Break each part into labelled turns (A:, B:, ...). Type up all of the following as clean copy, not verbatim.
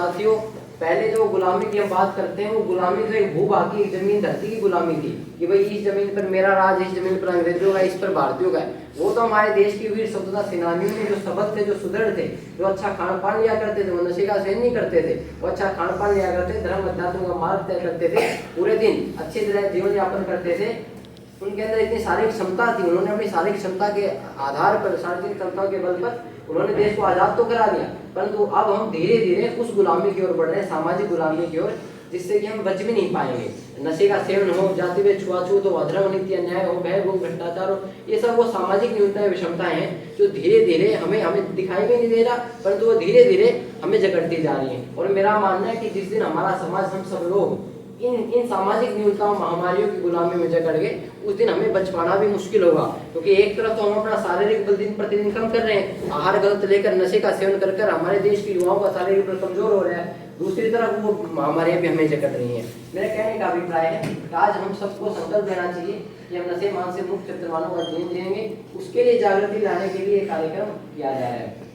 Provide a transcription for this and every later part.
A: साथियों, पहले जो गुलामी की हम बात करते हैं वो गुलामी तो एक भूभाग की, एक जमीन धरती की गुलामी थी कि भाई इस जमीन पर मेरा राज, इस जमीन पर अंग्रेजों का, इस पर भारतीयों का है। वो तो हमारे देश की वीर स्वतंत्रता सेनानियों ने जो सबक थे, जो सुदृढ़ थे, जो अच्छा खान पान लिया करते थे, वो नशे का सेवन नहीं करते थे, वो अच्छा खान पान लिया करते, धर्म अध्यात्म का मार्ग तय करते थे, पूरे दिन अच्छी तरह जीवन यापन करते थे, उनके अंदर इतनी शारीरिक क्षमता थी, उन्होंने अपनी शारीरिक क्षमता के आधार पर, शारीरिक क्षमता के बल पर उन्होंने देश को आजाद तो करा दिया, परंतु अब हम धीरे धीरे उस गुलामी की ओर बढ़ रहे हैं, सामाजिक गुलामी की ओर, जिससे कि हम बच भी नहीं पाएंगे। नशे का सेवन हो, जाति में छुआछूत हो, अधर्म नीति अन्याय हो, भय भोग भ्रष्टाचार हो, ये सब वो सामाजिक न्यूनताएं विषमताएं हैं जो धीरे धीरे हमें दिखाई भी नहीं दे रहा, परंतु वो धीरे धीरे हमें जकड़ती जा रही है। और मेरा मानना है कि जिस दिन हमारा समाज, हम सब लोग इन सामाजिक न्यूनताओं, महामारियों की गुलामी में जकड़ गए, उस दिन हमें बच पाना भी मुश्किल होगा। क्योंकि एक तरफ तो हम अपना शारीरिक बल दिन प्रतिदिन कम कर रहे हैं, आहार गलत लेकर, नशे का सेवन कर कर हमारे देश के युवाओं का शारीरिक बल कमजोर हो रहा है, दूसरी तरफ वो महामारियां भी हमें जकड़ रही हैं। मेरा कहने का अभिप्राय है कि आज हम सबको संकल्प लेना चाहिए कि हम नशे मान से मुक्त चरित्रवानों का जीवन जिएंगे। उसके लिए जागृति लाने के लिए कार्यक्रम किया जा रहा है।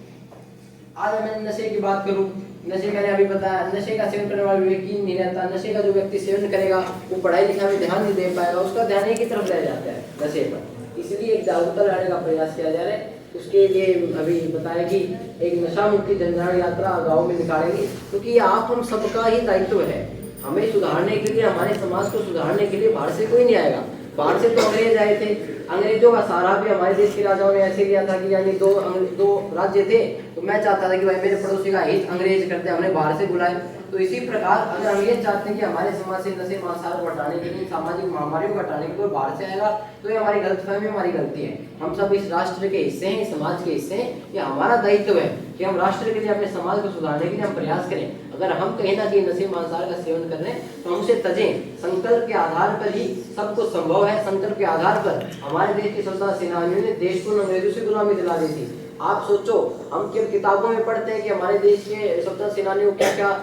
A: आज मैं नशे की बात करूं, नशे मैंने अभी बताया, नशे का सेवन करने वाला व्यक्ति नहीं रहता, नशे का जो व्यक्ति सेवन करेगा वो पढ़ाई लिखाई में ध्यान नहीं दे पाएगा, उसका ध्यान एक ही तरफ रह जाता है, नशे पर। इसलिए एक जागरूकता लाने का प्रयास किया जा रहा है। उसके लिए अभी बताया कि एक नशा मुक्ति जनजागरण यात्रा गाँव में निकालेंगे, क्योंकि ये आप हम सबका ही दायित्व है। हमें सुधारने के लिए, हमारे समाज को सुधारने के लिए बाहर से कोई नहीं आएगा। बाहर से तो अंग्रेज आए थे, अंग्रेजों का सहारा भी हमारे देश के राजाओं ने ऐसे लिया था कि यानी दो राज्य थे, तो मैं चाहता था कि भाई मेरे पड़ोसी का हित अंग्रेज करते, हमने बाहर से बुलाए। तो इसी प्रकार अगर अंग्रेज चाहते हैं कि हमारे समाज से नशे मांसाहार को हटाने के लिए, सामाजिक महामारियों को हटाने के लिए बाहर से आएगा, तो ये हमारी गलतफहमी, हमारी गलती है। हम सब इस राष्ट्र के हिस्से हैं, समाज के हिस्से हैं, ये हमारा दायित्व है कि हम राष्ट्र के लिए, अपने समाज को सुधारने के लिए हम प्रयास करें। अगर हम कहीं ना कहीं नशे मांसाहार का सेवन कर रहे हैं तो हम उसे तजें। संकल्प के आधार पर ही सब कुछ संभव है। संकल्प के आधार पर हमारे देश के स्वतंत्रता सेनानियों ने देश को अंग्रेजों से गुलामी दिला दी थी। आप सोचो, हम केवल किताबों में पढ़ते हैं कि हमारे देश के स्वतंत्रता सेनानियों को क्या क्या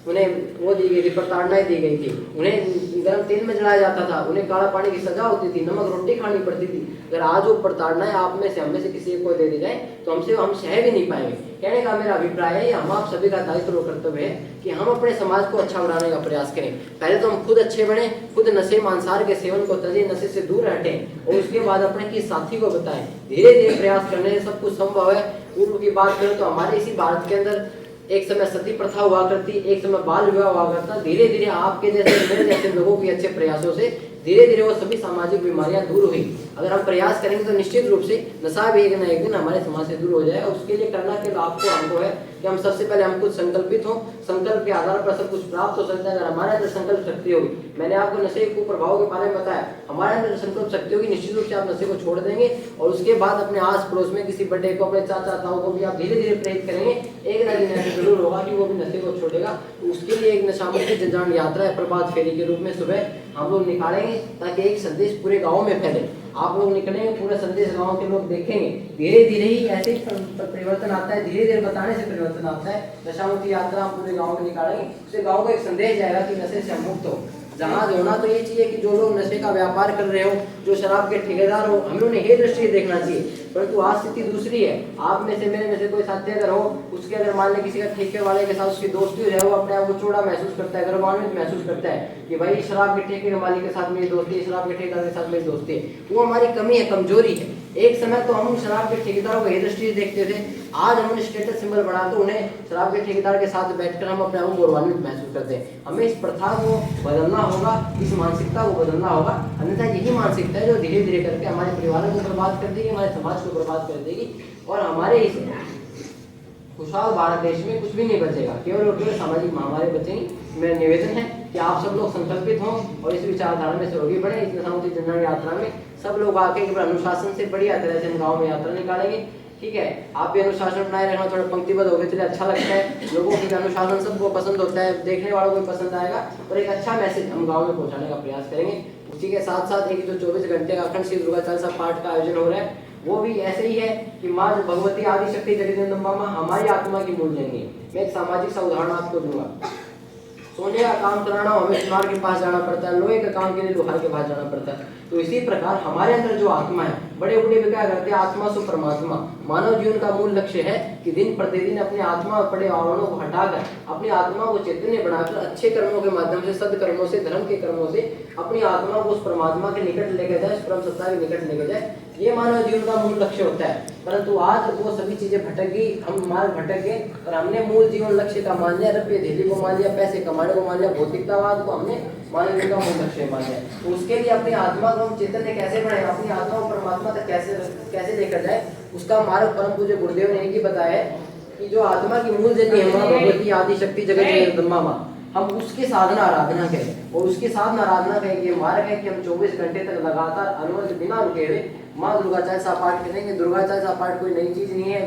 A: उन्हें वो दी गई थी, प्रताड़नाएं दी गई थी, उन्हें गर्म तेल में जलाया जाता था, उन्हें काला पानी की सजा होती थी, नमक रोटी खानी पड़ती थी। अगर आज वो प्रताड़नाएं आप में से, हम में से किसी को दे दी जाए तो हम सह भी नहीं पाएंगे। कहने का मेरा अभिप्राय है, हम आप सभी का दायित्व और कर्तव्य है कि हम अपने समाज को अच्छा बनाने का प्रयास करें। पहले तो हम खुद अच्छे बने, खुद नशे मांसाहार के सेवन को तजें, नशे से दूर हटें, और उसके बाद अपने किस साथी को बताएं। धीरे धीरे प्रयास करने से सब कुछ संभव है। पूर्व की बात करें तो हमारे इसी भारत के अंदर एक समय सती प्रथा हुआ करती, एक समय बाल विवाह हुआ करता। धीरे धीरे आपके जैसे, मेरे जैसे लोगों के अच्छे प्रयासों से धीरे धीरे वो सभी सामाजिक बीमारियां दूर हुई। अगर हम प्रयास करेंगे तो निश्चित रूप से नशा भी एक न एक दिन हमारे समाज से दूर हो जाए। और उसके लिए करना केवल आपको, हमको है कि हम सबसे पहले हम खुद संकल्पित हों। संकल्प के आधार पर सब कुछ प्राप्त हो सकता है अगर हमारे अंदर संकल्प शक्ति होगी। मैंने आपको नशे के कुप्रभाव के बारे में बताया, हमारे अंदर संकल्प शक्ति होगी, निश्चित रूप से आप नशे को छोड़ देंगे। और उसके बाद अपने आस पड़ोस में किसी बड़े को, अपने चाचा ताऊ को भी आप धीरे धीरे प्रेरित करेंगे। एक ना दिन ऐसा जरूर होगा कि वो भी नशे को छोड़ेगा। तो उसके लिए एक नशा मुक्ति जनजागरण यात्रा है, प्रभात फेरी के रूप में सुबह हम लोग निकालेंगे, ताकि एक संदेश पूरे गाँव में फैले। आप लोग निकलेंगे, पूरा संदेश गांव के लोग देखेंगे। धीरे धीरे ही ऐसे ही परिवर्तन आता है, धीरे धीरे बताने से परिवर्तन आता है। नशा मुक्ति यात्रा हम पूरे गांव में निकालेंगे, उससे गांव को एक संदेश जाएगा कि नशे से हम मुक्त हो। जहाँ होना तो ये चाहिए कि जो लोग नशे का व्यापार कर रहे हो, जो शराब के ठेकेदार हो, हमें उन्हें हे दृष्टि देखना चाहिए। परंतु आज स्थिति दूसरी है। आप में से, मेरे में से कोई साथी अगर हो, उसके अगर मान लें किसी का ठेके वाले के साथ उसकी दोस्ती हो जाए, वो अपने आप को चोड़ा महसूस करता है, गर्वान्वित महसूस करता है कि भाई शराब के ठेके के मालिक के साथ मेरी दोस्ती है, शराब के ठेकेदार के साथ मेरी दोस्ती है। वो हमारी कमी है, कमजोरी है। एक समय तो हम शराब के ठेकेदारों को ये दृष्टि देखते थे, आज हम उन्हें स्टेटस सिंबल बना तो उन्हें शराब के ठेकेदार के साथ बैठकर हम अपने आप को गौरवान्वित महसूस करते हैं। हमें इस प्रथा को बदलना होगा, इस मानसिकता को बदलना होगा। अन्यथा यही मानसिकता है जो धीरे धीरे करके हमारे परिवारों को बर्बाद कर देगी, हमारे समाज को बर्बाद कर देगी, और हमारे इस खुशहाल भारत देश में कुछ भी नहीं बचेगा, केवल और केवल सामाजिक महामारी बचेंगी। मेरा निवेदन है कि आप सब लोग संकल्पित हों और इस विचारधारा में सहयोगी बने। इस नशा मुक्ति जनजागरण यात्रा में सब लोग आके अनुशासन से बढ़िया तरह से हम गाँव में यात्रा निकालेंगे। ठीक है, आप भी अनुशासन बनाए रखना, थोड़ा पंक्तिबद्ध हो गए चलिए, अच्छा लगता है। लोगों की अनुशासन सबको पसंद होता है, देखने वालों को पसंद आएगा, और एक अच्छा मैसेज हम गाँव में पहुँचाने का प्रयास करेंगे। उसी के साथ साथ एक जो 24 घंटे का अखंड श्री दुर्गा चालीसा पाठ का आयोजन हो रहा है, वो भी ऐसे ही है कि माँ भगवती आदि शक्ति जगदम्बा माँ हमारी आत्मा की मूल जंगी है। मैं एक सामाजिक सा उदाहरण आपको दूंगा। सोने का काम कराना हो हमें सुनार के पास जाना पड़ता है, लोहे का काम के लिए लोहार के पास जाना पड़ता है। तो इसी प्रकार हमारे अंदर जो आत्मा है, बड़े बूढ़े भी क्या करते हैं, आत्मा सु परमात्मा। मानव जीवन का मूल लक्ष्य है कि दिन प्रतिदिन अपने आत्मा पड़े आवरणों को हटाकर अपनी आत्मा को चैतन्य बनाकर अच्छे कर्मों के माध्यम से, सदकर्मों से, धर्म के कर्मों से अपनी आत्मा को उस परमात्मा के निकट लेकर जाए, उस परम सत्ता के निकट लेकर जाए। ये मानव जीवन का मूल लक्ष्य होता है। परंतु आज वो सभी चीजें भटक गई, हम मार्ग भटक गए और हमने मूल जीवन लक्ष्य का मान लिया, रुपये धेली को मान लिया, पैसे कमाने को मान लिया, भौतिकतावाद को हमने मानव जीवन का मूल लक्ष्य मान लिया। तो उसके लिए अपनी आत्मा को हम चैतन्य कैसे बनाए, अपनी आत्मा को परमात्मा तक कैसे लेकर जाए, उसका मार्ग परम पूज्य गुरुदेव ने एक ही बताया है कि जो आत्मा की मूल जनी है भगवती आदि शक्ति जगत जगदम्बा माँ, हम उसकी साधना आराधना करें। और उसकी साधना आराधना करें ये मार्ग है कि हम 24 घंटे तक लगातार अनवरत बिना रुके हुए माँ दुर्गा चालीसा पाठ करेंगे। दुर्गा चालीसा पाठ कोई नई चीज नहीं है,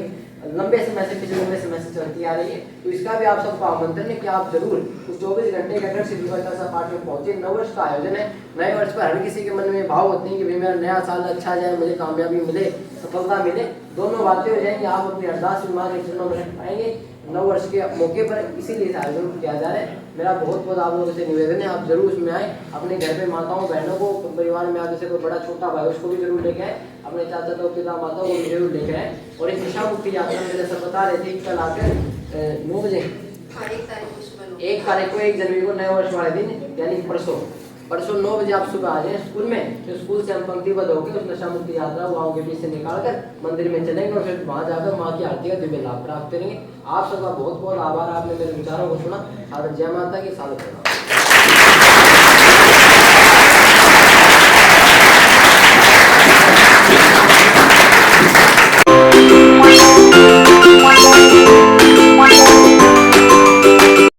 A: लंबे समय से, पिछले लंबे समय से चलती आ रही है। तो इसका भी आप सबको आमंत्रण है कि आप जरूर उस 24 घंटे के अंदर से दुर्गा चालीसा पाठ में पहुंचे। नव वर्ष का आयोजन है। नए वर्ष पर हर किसी के मन में भाव होते हैं कि भाई मेरा नया साल अच्छा जाए, मुझे कामयाबी मिले, सफलता मिले। दोनों बातें हो जाएंगी, आप अपनी अरदास माँ के चरणों में रख पाएंगे नव वर्ष के मौके पर, इसीलिए इस आयोजन को किया जा रहा है। मेरा बहुत बहुत आप लोगों से निवेदन है, आप जरूर उसमें आए, अपने घर पे माताओं बहनों को, परिवार में आगे से कोई बड़ा छोटा भाई उसको भी जरूर लेके आए, अपने चाचा तो पिता माताओं को भी जरूर लेके आए। और इस नशा मुक्ति यात्रा में जैसे बता रहे थे कल आकर 9 बजे 1 तारीख को 1 जनवरी को नए वर्ष वाले दिन यानी परसों 9 बजे आप सुबह आ जाए स्कूल में। तो स्कूल से हम पंक्तिबद्ध होकर उस नशा मुक्ति यात्रा गाँव के बीच से निकाल कर मंदिर में चलेंगे और फिर वहाँ जाकर माँ की आरती का दिव्य लाभ प्राप्त करेंगे। आप सबका बहुत बहुत आभार, आपने मेरे विचारों को सुना। सादर जय माता की, सादर प्रणाम।